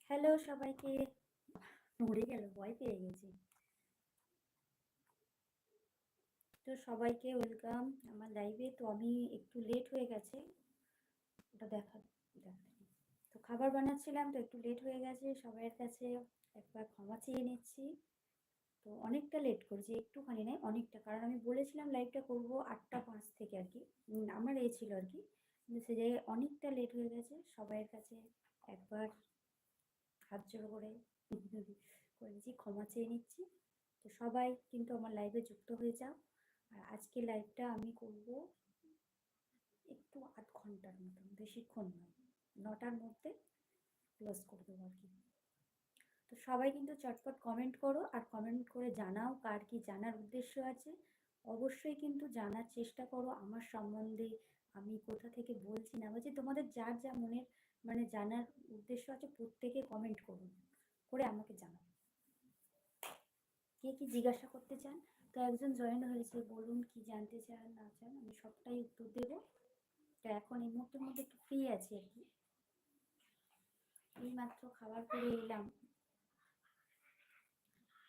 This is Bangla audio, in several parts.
হ্যালো সবাইকে। উড়ে গেল, ভয় পেয়ে গেছি। তো সবাইকে ওয়েলকাম আমার লাইভে। তো আমি একটু লেট হয়ে গেছে, ওটা দেখাচ্ছি। তো খাবার বানাচ্ছিলাম, তো একটু লেট হয়ে গেছে, সবাইয়ের কাছে একবার ক্ষমা চেয়ে নিচ্ছি। তো অনেকটা লেট করেছি, একটুখানি নয় অনেকটা, কারণ আমি বলেছিলাম লাইভটা করবো 8টা 5 থেকে আর কি, আমার এই ছিল আর কি, কিন্তু সে জায়গায় অনেকটা লেট হয়ে গেছে। সবাইয়ের কাছে একবার হাত জোড় করে করেছি, ক্ষমা চেয়ে নিচ্ছি। তো সবাই কিন্তু আমার লাইভে যুক্ত হয়ে যাও। আর আজকে লাইভটা আমি করব একটু আধ ঘন্টার মতন, বেশিক্ষণ নয়, 9টার মধ্যে ক্লোজ করে দেবো আর কি। তো সবাই কিন্তু চটপট কমেন্ট করো, আর কমেন্ট করে জানাও কার কি জানার উদ্দেশ্য আছে। অবশ্যই কিন্তু জানার চেষ্টা করো আমার সম্বন্ধে, আমি কোথা থেকে বলছি না বলছি, তোমাদের যার যা মনের মানে জানার উদ্দেশ্য আছে প্রত্যেকে কমেন্ট করুন, করে আমাকে জানাও কে কি জিজ্ঞাসা করতে চান। তো একজন জয়েন হয়েছে, বলুন কি জানতে চান না চান, আমি সবটাই উত্তর দেবো। তো এখন এই মুহূর্তের মধ্যে একটু ফ্রি আছি আর কি, এই মাত্র খাবার করে এলাম।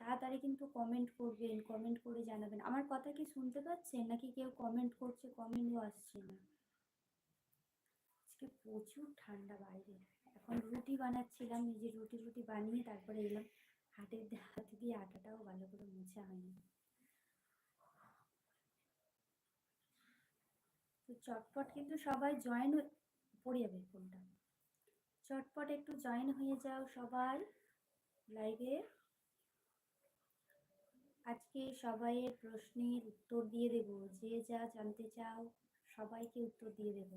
তাড়াতাড়ি কিন্তু কমেন্ট করবেন, কমেন্ট করে জানাবেন আমার কথা কি শুনতে পাচ্ছেন, নাকি কেউ কমেন্ট করছে কমেন্টও আসছে না। আজকে প্রচুর ঠান্ডা বাইরে। এখন রুটি বানাচ্ছিলাম, নিজে রুটি রুটি বানিয়ে তারপরে এলাম। হাতে দিয়ে আটাটাও ভালো করে মোছা হয়নি। তো চটপট কিন্তু সবাই জয়েন পড়ে যাবে ফোনটা, চটপট একটু জয়েন হয়ে যাও সবাই লাইভে। আজকে সবাইয়ের প্রশ্নের উত্তর দিয়ে দেব, যে যা জানতে চাও সবাইকে উত্তর দিয়ে দেব।